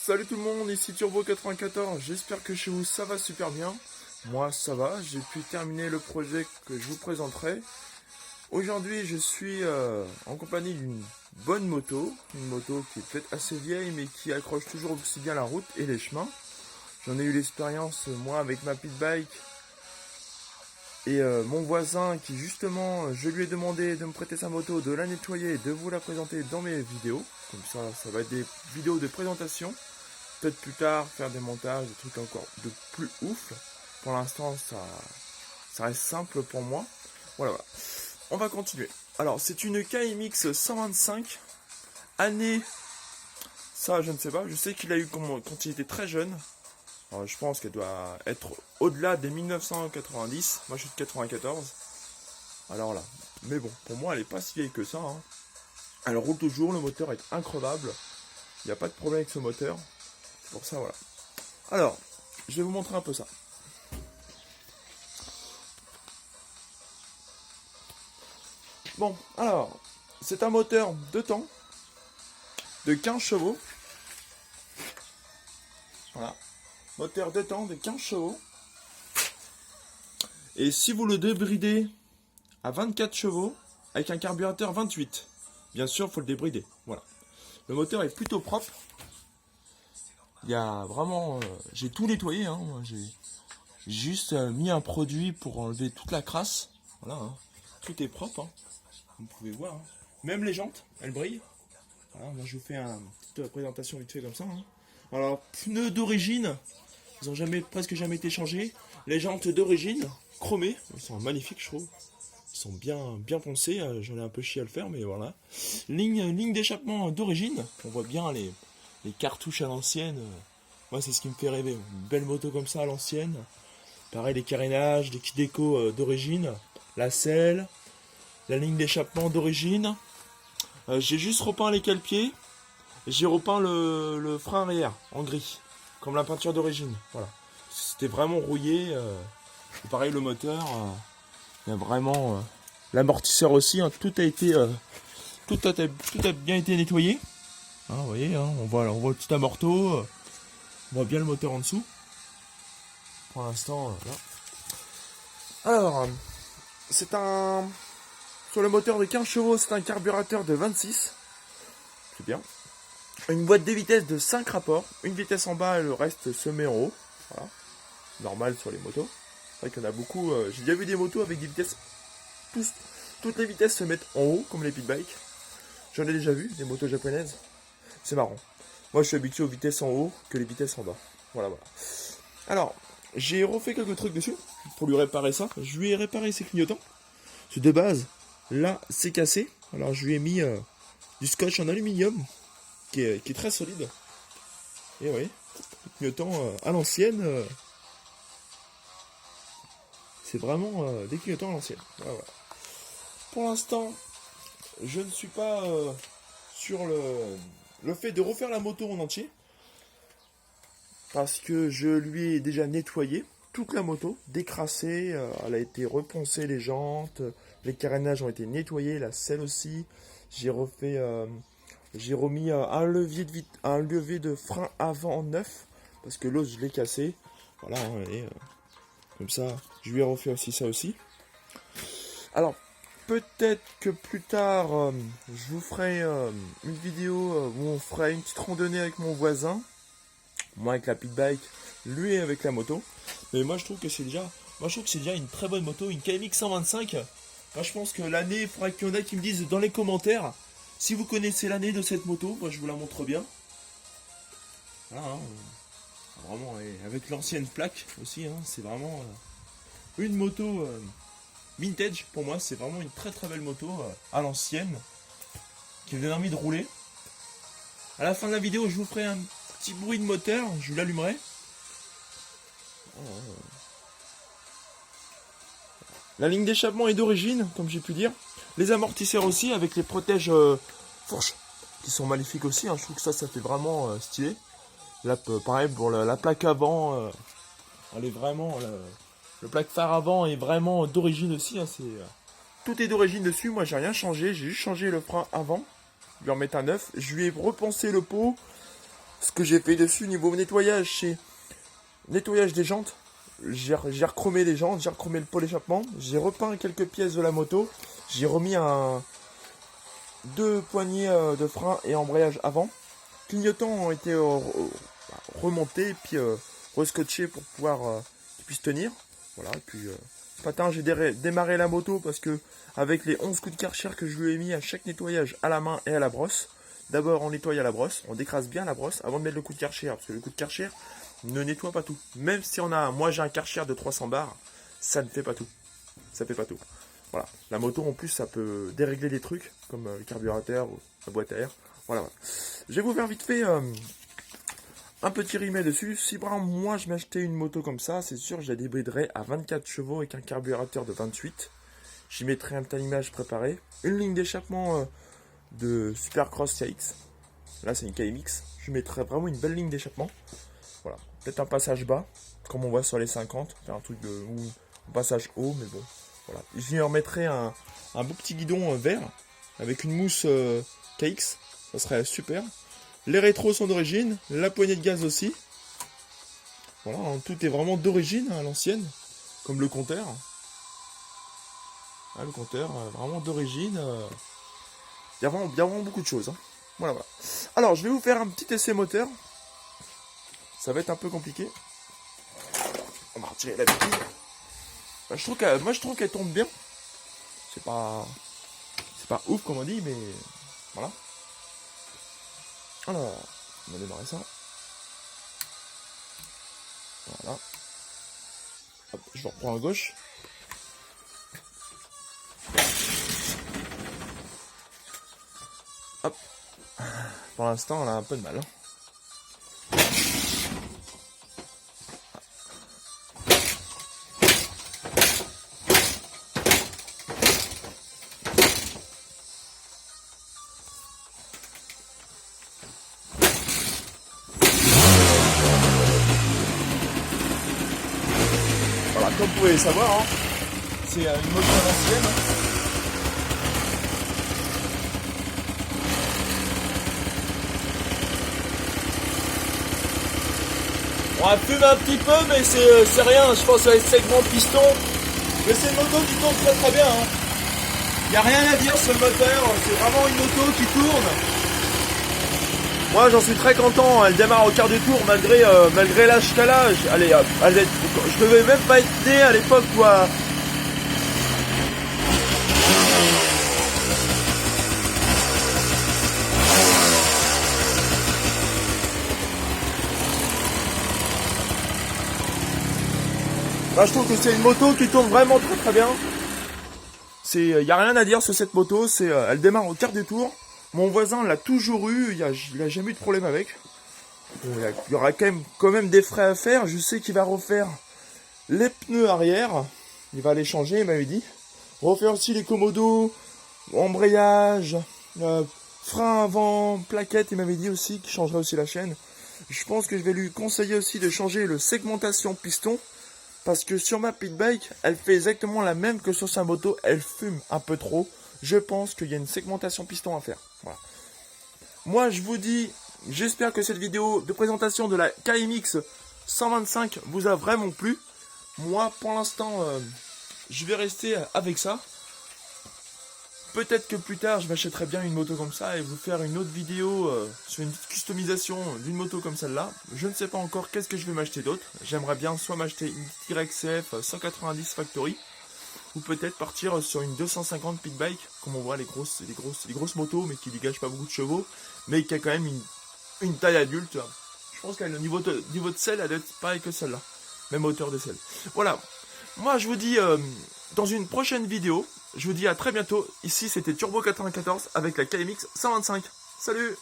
Salut tout le monde, ici Turbo94, j'espère que chez vous ça va super bien. Moi ça va, j'ai pu terminer le projet que je vous présenterai. Aujourd'hui je suis en compagnie d'une bonne moto, une moto qui est peut-être assez vieille mais qui accroche toujours aussi bien la route et les chemins. J'en ai eu l'expérience moi avec ma pit bike et mon voisin qui justement je lui ai demandé de me prêter sa moto, de la nettoyer et de vous la présenter dans mes vidéos. Comme ça va être des vidéos de présentation. Peut-être plus tard faire des montages, des trucs encore de plus ouf. Pour l'instant ça reste simple pour moi. Voilà. On va continuer. Alors c'est une KMX 125. Année, ça je ne sais pas. Je sais qu'il a eu quand il était très jeune. Alors, je pense qu'elle doit être au-delà des 1990. Moi je suis de 94. Alors là. Mais bon, pour moi elle est pas si vieille que ça. Hein. Elle roule toujours, le moteur est increvable. Il n'y a pas de problème avec ce moteur. Pour ça, voilà. Alors, je vais vous montrer un peu ça. Bon, alors, c'est un moteur de temps de 15 chevaux. Voilà. Moteur de temps de 15 chevaux. Et si vous le débridez à 24 chevaux, avec un carburateur 28, bien sûr, il faut le débrider. Voilà. Le moteur est plutôt propre. Il y a vraiment... j'ai tout nettoyé, hein. J'ai juste mis un produit pour enlever toute la crasse. Voilà, hein. Tout est propre, hein. Vous pouvez voir. Hein. Même les jantes, elles brillent. Voilà, moi je vous fais une petite présentation vite fait comme ça. Hein. Alors, pneus d'origine, ils ont presque jamais été changés. Les jantes d'origine, chromées, ils sont magnifiques je trouve. Ils sont bien poncés, j'en ai un peu chié à le faire, mais voilà. Ligne d'échappement d'origine, on voit bien les cartouches à l'ancienne. Moi c'est ce qui me fait rêver, une belle moto comme ça à l'ancienne. Pareil les carénages, les kits déco d'origine, la selle, la ligne d'échappement d'origine. J'ai juste repeint les cale-pieds, j'ai repeint le frein arrière en gris, comme la peinture d'origine. Voilà. C'était vraiment rouillé. Pareil le moteur, il y a vraiment l'amortisseur aussi, hein, tout a bien été nettoyé. Hein, vous voyez, hein, on voit le petit amorto, on voit bien le moteur en dessous. Pour l'instant, là. Alors, c'est un... Sur le moteur de 15 chevaux, c'est un carburateur de 26. C'est bien. Une boîte de vitesse de 5 rapports. Une vitesse en bas et le reste se met en haut. Voilà. Normal sur les motos. C'est vrai qu'il y en a beaucoup. J'ai déjà vu des motos avec des vitesses... Toutes les vitesses se mettent en haut, comme les pit bikes. J'en ai déjà vu, des motos japonaises. C'est marrant. Moi, je suis habitué aux vitesses en haut que les vitesses en bas. Voilà. Alors, j'ai refait quelques trucs dessus pour lui réparer ça. Je lui ai réparé ses clignotants. C'est de base. Là, c'est cassé. Alors, je lui ai mis du scotch en aluminium qui est très solide. Et oui, les clignotants à l'ancienne. C'est vraiment des clignotants à l'ancienne. Voilà. Pour l'instant, je ne suis pas sur le fait de refaire la moto en entier. Parce que je lui ai déjà nettoyé toute la moto, décrassée. Elle a été reponcée, les jantes, les carénages ont été nettoyés, la selle aussi. J'ai remis un levier de frein avant neuf. Parce que l'autre, je l'ai cassé. Voilà, et comme ça, je lui ai refait aussi ça aussi. Alors, peut-être que plus tard, je vous ferai une vidéo où on fera une petite randonnée avec mon voisin. Moi avec la pit bike, lui avec la moto. Mais moi je trouve que c'est déjà une très bonne moto, une KMX 125. Moi je pense que l'année, il faudra qu'il y en ait qui me disent dans les commentaires si vous connaissez l'année de cette moto. Moi je vous la montre bien. Voilà, hein, vraiment, et avec l'ancienne plaque aussi, hein, c'est vraiment une moto vintage pour moi. C'est vraiment une très très belle moto à l'ancienne qui me donne envie de rouler. À la fin de la vidéo, je vous ferai un petit bruit de moteur, je l'allumerai. La ligne d'échappement est d'origine, comme j'ai pu dire. Les amortisseurs aussi, avec les protèges fourches, qui sont magnifiques aussi. Hein. Je trouve que ça fait vraiment stylé. Là, pareil pour la plaque avant, elle est vraiment... le plaque phare avant est vraiment d'origine aussi. Hein. Tout est d'origine dessus, moi j'ai rien changé. J'ai juste changé le frein avant. Je lui en mettre un neuf. Je lui ai repensé le pot. ce que j'ai fait dessus niveau nettoyage, c'est nettoyage des jantes. J'ai rechromé les jantes, j'ai rechromé le pot d'échappement, j'ai repeint quelques pièces de la moto, j'ai remis deux poignées de frein et embrayage avant. Clignotants ont été remontés et puis rescotchés pour pouvoir qu'ils puissent tenir. Voilà, et puis ce matin j'ai démarré la moto parce que avec les 11 coups de Karcher que je lui ai mis à chaque nettoyage à la main et à la brosse. D'abord on nettoie à la brosse, on décrase bien la brosse avant de mettre le coup de Karcher, parce que le coup de Karcher ne nettoie pas tout. Même si moi j'ai un Karcher de 300 bars, ça ne fait pas tout. Ça fait pas tout. Voilà. La moto en plus ça peut dérégler des trucs comme le carburateur ou la boîte à air. Voilà. Je vais vous faire vite fait un petit rimet dessus. Si par exemple moi je m'achetais une moto comme ça, c'est sûr je la débriderais à 24 chevaux avec un carburateur de 28. J'y mettrais un talimage préparé. Une ligne d'échappement de Supercross KX. Là c'est une KMX. Je mettrais vraiment une belle ligne d'échappement. Voilà. Peut-être un passage bas, comme on voit sur les 50. Faire un truc ou un passage haut, mais bon. Voilà. J'y remettrai un beau petit guidon vert avec une mousse KX. Ça serait super. Les rétros sont d'origine. La poignée de gaz aussi. Voilà. Tout est vraiment d'origine à l'ancienne. Comme le compteur. Ah, le compteur, vraiment d'origine. Il y a vraiment beaucoup de choses. Hein. Voilà, voilà. Alors, je vais vous faire un petit essai moteur. Ça va être un peu compliqué. On va retirer la béquille. Bah, moi, je trouve qu'elle tombe bien. C'est pas ouf, comme on dit, mais voilà. Alors, on va démarrer ça. Voilà. Hop, je reprends à gauche. Hop. Pour l'instant, on a un peu de mal. Hein. Voilà, comme vous pouvez le savoir, hein, c'est une moto à l'ancienne. On va fumer un petit peu, mais c'est rien, je pense à les segments piston. Mais c'est une moto qui tourne très très bien. Hein. Il n'y a rien à dire sur le moteur, c'est vraiment une moto qui tourne. Moi j'en suis très content, elle démarre au quart du tour malgré l'âge qu'elle a. Je devais même pas être né à l'époque quoi. Bah, je trouve que c'est une moto qui tourne vraiment très très bien. Il n'y a rien à dire sur cette moto, elle démarre au quart du tour. Mon voisin l'a toujours eu, il a jamais eu de problème avec. Bon, il y aura quand même des frais à faire. Je sais qu'il va refaire les pneus arrière. Il va les changer, il m'avait dit. Refaire aussi les commodos, embrayage, frein avant, plaquette, il m'avait dit aussi qu'il changerait aussi la chaîne. Je pense que je vais lui conseiller aussi de changer le segmentation piston. Parce que sur ma pit bike, elle fait exactement la même que sur sa moto. Elle fume un peu trop. Je pense qu'il y a une segmentation piston à faire. Voilà. Moi, je vous dis, j'espère que cette vidéo de présentation de la KMX 125 vous a vraiment plu. Moi, pour l'instant, je vais rester avec ça. Peut-être que plus tard, je m'achèterai bien une moto comme ça et vous faire une autre vidéo sur une petite customisation d'une moto comme celle-là. Je ne sais pas encore qu'est-ce que je vais m'acheter d'autre. J'aimerais bien soit m'acheter une Y-CF 190 Factory ou peut-être partir sur une 250 pit bike, comme on voit les grosses motos, mais qui dégagent pas beaucoup de chevaux, mais qui a quand même une taille adulte. Je pense qu'elle, au niveau de selle, elle doit être pareil que celle-là. Même hauteur de selle. Voilà. Moi, je vous dis dans une prochaine vidéo. Je vous dis à très bientôt. Ici, c'était Turbo 94 avec la KMX 125. Salut!